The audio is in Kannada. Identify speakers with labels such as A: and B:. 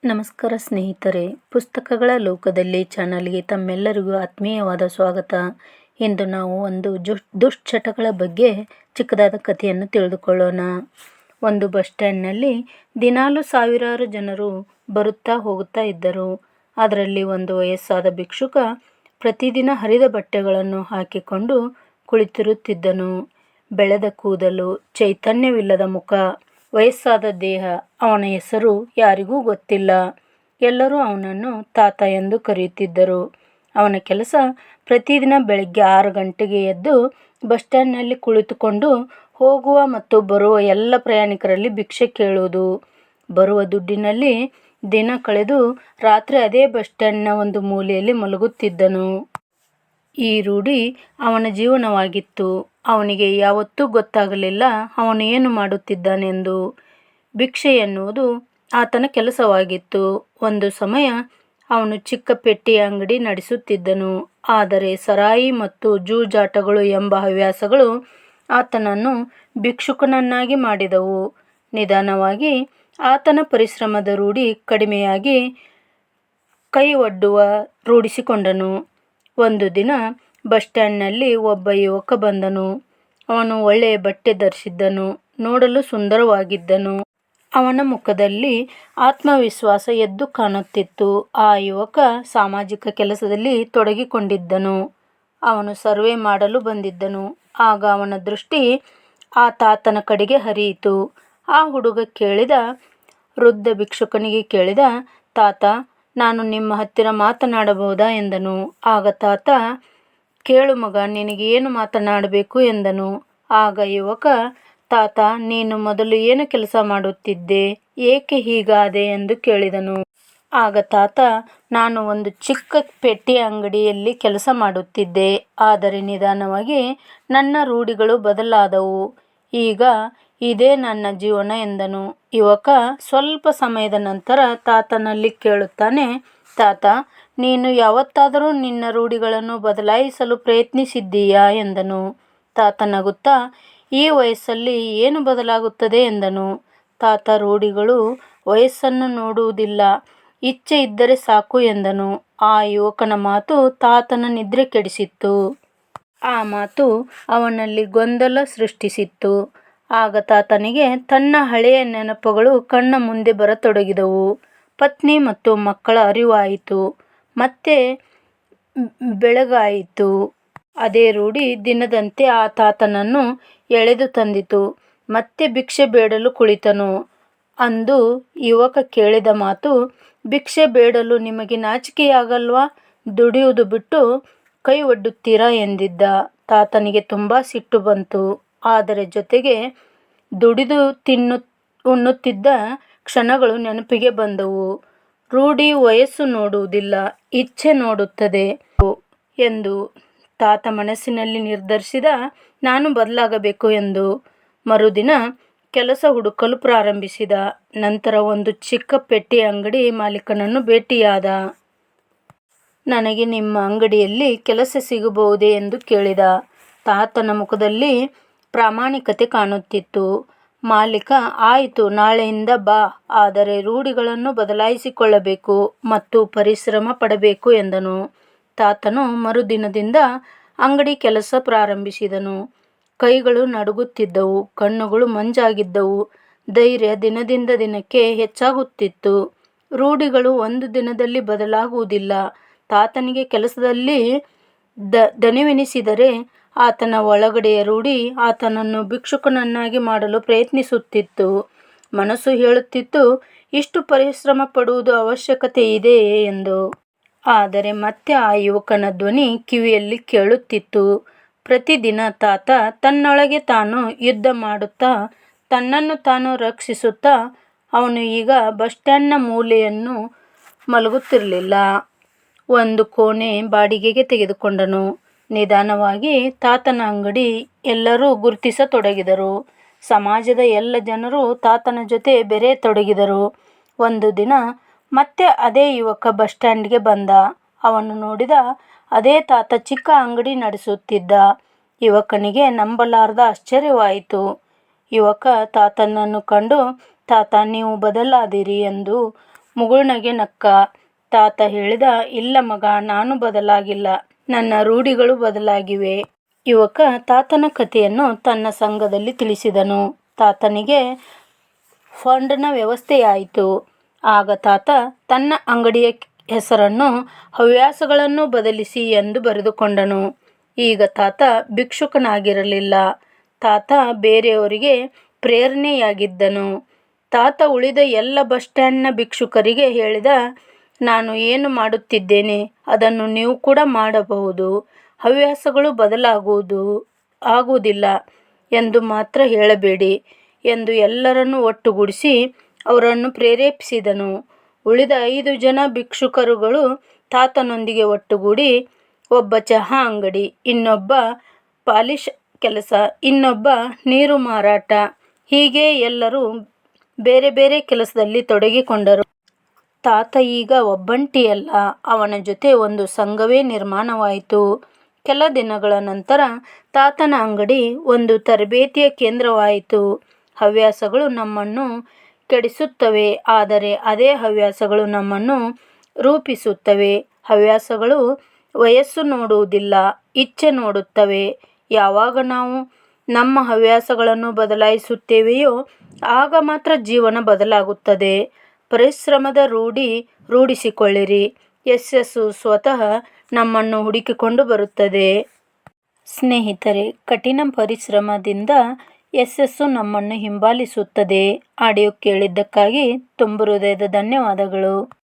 A: ನಮಸ್ಕಾರ ಸ್ನೇಹಿತರೆ, ಪುಸ್ತಕಗಳ ಲೋಕದಲ್ಲಿ ಚಾನಲ್ಗೆ ತಮ್ಮೆಲ್ಲರಿಗೂ ಆತ್ಮೀಯವಾದ ಸ್ವಾಗತ. ಇಂದು ನಾವು ಒಂದು ದುಶ್ಚಟಗಳ ಬಗ್ಗೆ ಚಿಕ್ಕದಾದ ಕಥೆಯನ್ನು ತಿಳಿದುಕೊಳ್ಳೋಣ. ಒಂದು ಬಸ್ ಸ್ಟ್ಯಾಂಡ್ನಲ್ಲಿ ದಿನಾಲೂ ಸಾವಿರಾರು ಜನರು ಬರುತ್ತಾ ಹೋಗುತ್ತಾ ಇದ್ದರು. ಅದರಲ್ಲಿ ಒಂದು ವಯಸ್ಸಾದ ಭಿಕ್ಷುಕ ಪ್ರತಿದಿನ ಹರಿದ ಬಟ್ಟೆಗಳನ್ನು ಹಾಕಿಕೊಂಡು ಕುಳಿತಿರುತ್ತಿದ್ದನು. ಬೆಳೆದ ಕೂದಲು, ಚೈತನ್ಯವಿಲ್ಲದ ಮುಖ, ವಯಸ್ಸಾದ ದೇಹ. ಅವನ ಹೆಸರು ಯಾರಿಗೂ ಗೊತ್ತಿಲ್ಲ. ಎಲ್ಲರೂ ಅವನನ್ನು ತಾತ ಎಂದು ಕರೆಯುತ್ತಿದ್ದರು. ಅವನ ಕೆಲಸ ಪ್ರತಿದಿನ ಬೆಳಗ್ಗೆ 6 ಗಂಟೆಗೆ ಎದ್ದು ಬಸ್ ಸ್ಟ್ಯಾಂಡ್ನಲ್ಲಿ ಕುಳಿತುಕೊಂಡು ಹೋಗುವ ಮತ್ತು ಬರುವ ಎಲ್ಲ ಪ್ರಯಾಣಿಕರಲ್ಲಿ ಭಿಕ್ಷೆ ಕೇಳುವುದು. ಬರುವ ದುಡ್ಡಿನಲ್ಲಿ ದಿನ ಕಳೆದು ರಾತ್ರಿ ಅದೇ ಬಸ್ ಸ್ಟ್ಯಾಂಡ್ನ ಒಂದು ಮೂಲೆಯಲ್ಲಿ ಮಲಗುತ್ತಿದ್ದನು. ಈ ರೂಢಿ ಅವನ ಜೀವನವಾಗಿತ್ತು. ಅವನಿಗೆ ಯಾವತ್ತೂ ಗೊತ್ತಾಗಲಿಲ್ಲ ಅವನು ಏನು ಮಾಡುತ್ತಿದ್ದಾನೆಂದು. ಭಿಕ್ಷೆ ಎನ್ನುವುದು ಆತನ ಕೆಲಸವಾಗಿತ್ತು. ಒಂದು ಸಮಯ ಅವನು ಚಿಕ್ಕ ಪೆಟ್ಟಿಯ ಅಂಗಡಿ ನಡೆಸುತ್ತಿದ್ದನು. ಆದರೆ ಸರಾಯಿ ಮತ್ತು ಜೂಜಾಟಗಳು ಎಂಬ ಹವ್ಯಾಸಗಳು ಆತನನ್ನು ಭಿಕ್ಷುಕನನ್ನಾಗಿ ಮಾಡಿದವು. ನಿಧಾನವಾಗಿ ಆತನ ಪರಿಶ್ರಮದ ರೂಢಿ ಕಡಿಮೆಯಾಗಿ ಕೈ ಒಡ್ಡುವ ರೂಢಿಸಿಕೊಂಡನು. ಒಂದು ದಿನ ಬಸ್ ಸ್ಟ್ಯಾಂಡ್ನಲ್ಲಿ ಒಬ್ಬ ಯುವಕ ಬಂದನು. ಅವನು ಒಳ್ಳೆಯ ಬಟ್ಟೆ ಧರಿಸಿದ್ದನು, ನೋಡಲು ಸುಂದರವಾಗಿದ್ದನು. ಅವನ ಮುಖದಲ್ಲಿ ಆತ್ಮವಿಶ್ವಾಸ ಎದ್ದು ಕಾಣುತ್ತಿತ್ತು. ಆ ಯುವಕ ಸಾಮಾಜಿಕ ಕೆಲಸದಲ್ಲಿ ತೊಡಗಿಕೊಂಡಿದ್ದನು. ಅವನು ಸರ್ವೆ ಮಾಡಲು ಬಂದಿದ್ದನು. ಆಗ ಅವನ ದೃಷ್ಟಿ ಆ ತಾತನ ಕಡೆಗೆ ಹರಿಯಿತು. ಆ ಹುಡುಗ ವೃದ್ಧ ಭಿಕ್ಷುಕನಿಗೆ ಕೇಳಿದ, ತಾತ, ನಾನು ನಿಮ್ಮ ಹತ್ತಿರ ಮಾತನಾಡಬಹುದಾ ಎಂದನು. ಆಗ ತಾತ, ಕೇಳು ಮಗ, ನಿನಗೆ ಏನು ಮಾತನಾಡಬೇಕು ಎಂದನು. ಆಗ ಯುವಕ, ತಾತ, ನೀನು ಮೊದಲು ಏನು ಕೆಲಸ ಮಾಡುತ್ತಿದ್ದೆ, ಏಕೆ ಹೀಗಾದೆ ಎಂದು ಕೇಳಿದನು. ಆಗ ತಾತ, ನಾನು ಒಂದು ಚಿಕ್ಕ ಪೆಟ್ಟಿಯ ಅಂಗಡಿಯಲ್ಲಿ ಕೆಲಸ ಮಾಡುತ್ತಿದ್ದೆ. ಆದರೆ ನಿಧಾನವಾಗಿ ನನ್ನ ರೂಢಿಗಳು ಬದಲಾದವು. ಈಗ ಇದೇ ನನ್ನ ಜೀವನ ಎಂದನು. ಯುವಕ ಸ್ವಲ್ಪ ಸಮಯದ ನಂತರ ತಾತನಲ್ಲಿ ಕೇಳುತ್ತಾನೆ, ತಾತ, ನೀನು ಯಾವತ್ತಾದರೂ ನಿನ್ನ ರೂಢಿಗಳನ್ನು ಬದಲಾಯಿಸಲು ಪ್ರಯತ್ನಿಸಿದ್ದೀಯಾ ಎಂದನು. ತಾತ ನಗುತ್ತಾ, ಈ ವಯಸ್ಸಲ್ಲಿ ಏನು ಬದಲಾಗುತ್ತದೆ ಎಂದನು. ತಾತ, ರೂಢಿಗಳು ವಯಸ್ಸನ್ನು ನೋಡುವುದಿಲ್ಲ, ಇಚ್ಛೆ ಇದ್ದರೆ ಸಾಕು ಎಂದನು. ಆ ಯುವಕನ ಮಾತು ತಾತನ ನಿದ್ರೆ ಕೆಡಿಸಿತ್ತು. ಆ ಮಾತು ಅವನಲ್ಲಿ ಗೊಂದಲ ಸೃಷ್ಟಿಸಿತ್ತು. ಆಗ ತಾತನಿಗೆ ತನ್ನ ಹಳೆಯ ನೆನಪುಗಳು ಕಣ್ಣ ಮುಂದೆ ಬರತೊಡಗಿದವು. ಪತ್ನಿ ಮತ್ತು ಮಕ್ಕಳ ಅರಿವಾಯಿತು. ಮತ್ತೆ ಬೆಳಗಾಯಿತು. ಅದೇ ರೂಢಿ ದಿನದಂತೆ ಆ ತಾತನನ್ನು ಎಳೆದು ತಂದಿತು. ಮತ್ತೆ ಭಿಕ್ಷೆ ಬೇಡಲು ಕುಳಿತನು. ಅಂದು ಯುವಕ ಕೇಳಿದ ಮಾತು, ಭಿಕ್ಷೆ ಬೇಡಲು ನಿಮಗೆ ನಾಚಿಕೆಯಾಗಲ್ವಾ? ದುಡಿಯುವುದು ಬಿಟ್ಟು ಕೈ ಒಡ್ಡುತ್ತೀರಾ ಎಂದಿದ್ದ. ತಾತನಿಗೆ ತುಂಬ ಸಿಟ್ಟು ಬಂತು. ಆದರೆ ಜೊತೆಗೆ ದುಡಿದು ಉಣ್ಣುತ್ತಿದ್ದ ಕ್ಷಣಗಳು ನೆನಪಿಗೆ ಬಂದವು. ರೂಢಿ ವಯಸ್ಸು ನೋಡುವುದಿಲ್ಲ, ಇಚ್ಛೆ ನೋಡುತ್ತದೆ ಎಂದು ತಾತ ಮನಸ್ಸಿನಲ್ಲಿ ನಿರ್ಧರಿಸಿದ. ನಾನು ಬದಲಾಗಬೇಕು ಎಂದು. ಮರುದಿನ ಕೆಲಸ ಹುಡುಕಲು ಪ್ರಾರಂಭಿಸಿದ. ನಂತರ ಒಂದು ಚಿಕ್ಕ ಪೆಟ್ಟಿಯ ಅಂಗಡಿ ಮಾಲೀಕನನ್ನು ಭೇಟಿಯಾದ. ನನಗೆ ನಿಮ್ಮ ಅಂಗಡಿಯಲ್ಲಿ ಕೆಲಸ ಸಿಗಬಹುದೇ ಎಂದು ಕೇಳಿದ. ತಾತನ ಮುಖದಲ್ಲಿ ಪ್ರಾಮಾಣಿಕತೆ ಕಾಣುತ್ತಿತ್ತು. ಮಾಲೀಕ, ಆಯಿತು, ನಾಳೆಯಿಂದ ಬಾ, ಆದರೆ ರೂಢಿಗಳನ್ನು ಬದಲಾಯಿಸಿಕೊಳ್ಳಬೇಕು ಮತ್ತು ಪರಿಶ್ರಮ ಪಡಬೇಕು ಎಂದನು. ತಾತನು ಮರುದಿನದಿಂದ ಅಂಗಡಿ ಕೆಲಸ ಪ್ರಾರಂಭಿಸಿದನು. ಕೈಗಳು ನಡುಗುತ್ತಿದ್ದವು, ಕಣ್ಣುಗಳು ಮಂಜಾಗಿದ್ದವು. ಧೈರ್ಯ ದಿನದಿಂದ ದಿನಕ್ಕೆ ಹೆಚ್ಚಾಗುತ್ತಿತ್ತು. ರೂಢಿಗಳು ಒಂದು ದಿನದಲ್ಲಿ ಬದಲಾಗುವುದಿಲ್ಲ. ತಾತನಿಗೆ ಕೆಲಸದಲ್ಲಿ ದಣಿವೆನಿಸಿದರೆ ಆತನ ಒಳಗಡೆಯ ರೂಢಿ ಆತನನ್ನು ಭಿಕ್ಷುಕನನ್ನಾಗಿ ಮಾಡಲು ಪ್ರಯತ್ನಿಸುತ್ತಿತ್ತು. ಮನಸ್ಸು ಹೇಳುತ್ತಿತ್ತು, ಇಷ್ಟು ಪರಿಶ್ರಮ ಪಡುವುದು ಅವಶ್ಯಕತೆ ಇದೆಯೇ ಎಂದು. ಆದರೆ ಮತ್ತೆ ಆ ಯುವಕನ ಧ್ವನಿ ಕಿವಿಯಲ್ಲಿ ಕೇಳುತ್ತಿತ್ತು. ಪ್ರತಿದಿನ ತಾತ ತನ್ನೊಳಗೆ ತಾನು ಯುದ್ಧ ಮಾಡುತ್ತಾ, ತನ್ನನ್ನು ತಾನು ರಕ್ಷಿಸುತ್ತಾ, ಅವನು ಈಗ ಬಸ್ ಸ್ಟ್ಯಾಂಡ್ನ ಮೂಲೆಯನ್ನು ಮಲಗುತ್ತಿರಲಿಲ್ಲ. ಒಂದು ಕೋಣೆ ಬಾಡಿಗೆಗೆ ತೆಗೆದುಕೊಂಡನು. ನಿಧಾನವಾಗಿ ತಾತನ ಅಂಗಡಿ ಎಲ್ಲರೂ ಗುರುತಿಸತೊಡಗಿದರು. ಸಮಾಜದ ಎಲ್ಲ ಜನರು ತಾತನ ಜೊತೆ ಬೆರೆಯತೊಡಗಿದರು. ಒಂದು ದಿನ ಮತ್ತೆ ಅದೇ ಯುವಕ ಬಸ್ ಸ್ಟ್ಯಾಂಡ್ಗೆ ಬಂದ. ಅವನು ನೋಡಿದ ಅದೇ ತಾತ ಚಿಕ್ಕ ಅಂಗಡಿ ನಡೆಸುತ್ತಿದ್ದ. ಯುವಕನಿಗೆ ನಂಬಲಾರದ ಆಶ್ಚರ್ಯವಾಯಿತು. ಯುವಕ ತಾತನನ್ನು ಕಂಡು, ತಾತ, ನೀವು ಬದಲಾದಿರಿ ಎಂದು ಮುಗುಳ್ನಗೆ ನಕ್ಕ. ತಾತ ಹೇಳಿದ, ಇಲ್ಲ ಮಗ, ನಾನು ಬದಲಾಗಿಲ್ಲ, ನನ್ನ ರೂಢಿಗಳು ಬದಲಾಗಿವೆ. ಯುವಕ ತಾತನ ಕಥೆಯನ್ನು ತನ್ನ ಸಂಘದಲ್ಲಿ ತಿಳಿಸಿದನು. ತಾತನಿಗೆ ಫಂಡ್ನ ವ್ಯವಸ್ಥೆಯಾಯಿತು. ಆಗ ತಾತ ತನ್ನ ಅಂಗಡಿಯ ಹೆಸರನ್ನು ಹವ್ಯಾಸಗಳನ್ನು ಬದಲಿಸಿ ಎಂದು ಬರೆದುಕೊಂಡನು. ಈಗ ತಾತ ಭಿಕ್ಷುಕನಾಗಿರಲಿಲ್ಲ, ತಾತ ಬೇರೆಯವರಿಗೆ ಪ್ರೇರಣೆಯಾಗಿದ್ದನು. ತಾತ ಉಳಿದ ಎಲ್ಲ ಬಸ್ ಸ್ಟ್ಯಾಂಡ್ನ ಭಿಕ್ಷುಕರಿಗೆ ಹೇಳಿದ, ನಾನು ಏನು ಮಾಡುತ್ತಿದ್ದೇನೆ ಅದನ್ನು ನೀವು ಕೂಡ ಮಾಡಬಹುದು. ಹವ್ಯಾಸಗಳು ಆಗುವುದಿಲ್ಲ ಎಂದು ಮಾತ್ರ ಹೇಳಬೇಡಿ ಎಂದು ಎಲ್ಲರನ್ನೂ ಒಟ್ಟುಗೂಡಿಸಿ ಅವರನ್ನು ಪ್ರೇರೇಪಿಸಿದನು. ಉಳಿದ 5 ಜನ ಭಿಕ್ಷುಕರುಗಳು ತಾತನೊಂದಿಗೆ ಒಟ್ಟುಗೂಡಿ, ಒಬ್ಬ ಚಹಾ ಅಂಗಡಿ, ಇನ್ನೊಬ್ಬ ಪಾಲಿಶ್ ಕೆಲಸ, ಇನ್ನೊಬ್ಬ ನೀರು ಮಾರಾಟ, ಹೀಗೆ ಎಲ್ಲರೂ ಬೇರೆ ಬೇರೆ ಕೆಲಸದಲ್ಲಿ ತೊಡಗಿಕೊಂಡರು. ತಾತ ಈಗ ಒಬ್ಬಂಟಿಯಲ್ಲ, ಅವನ ಜೊತೆ ಒಂದು ಸಂಘವೇ ನಿರ್ಮಾಣವಾಯಿತು. ಕೆಲ ದಿನಗಳ ನಂತರ ತಾತನ ಅಂಗಡಿ ಒಂದು ತರಬೇತಿಯ ಕೇಂದ್ರವಾಯಿತು. ಹವ್ಯಾಸಗಳು ನಮ್ಮನ್ನು ಕೆಡಿಸುತ್ತವೆ, ಆದರೆ ಅದೇ ಹವ್ಯಾಸಗಳು ನಮ್ಮನ್ನು ರೂಪಿಸುತ್ತವೆ. ಹವ್ಯಾಸಗಳು ವಯಸ್ಸು ನೋಡುವುದಿಲ್ಲ, ಇಚ್ಛೆ ನೋಡುತ್ತವೆ. ಯಾವಾಗ ನಾವು ನಮ್ಮ ಹವ್ಯಾಸಗಳನ್ನು ಬದಲಾಯಿಸುತ್ತೇವೆಯೋ ಆಗ ಮಾತ್ರ ಜೀವನ ಬದಲಾಗುತ್ತದೆ. ಪರಿಶ್ರಮದ ರೂಢಿಸಿಕೊಳ್ಳಿರಿ, ಯಶಸ್ಸು ಸ್ವತಃ ನಮ್ಮನ್ನು ಹುಡುಕಿಕೊಂಡು ಬರುತ್ತದೆ. ಸ್ನೇಹಿತರೆ, ಕಠಿಣ ಪರಿಶ್ರಮದಿಂದ ಯಶಸ್ಸು ನಮ್ಮನ್ನು ಹಿಂಬಾಲಿಸುತ್ತದೆ. ಆಡಿಯೋ ಕೇಳಿದ್ದಕ್ಕಾಗಿ ತುಂಬ ಹೃದಯದ ಧನ್ಯವಾದಗಳು.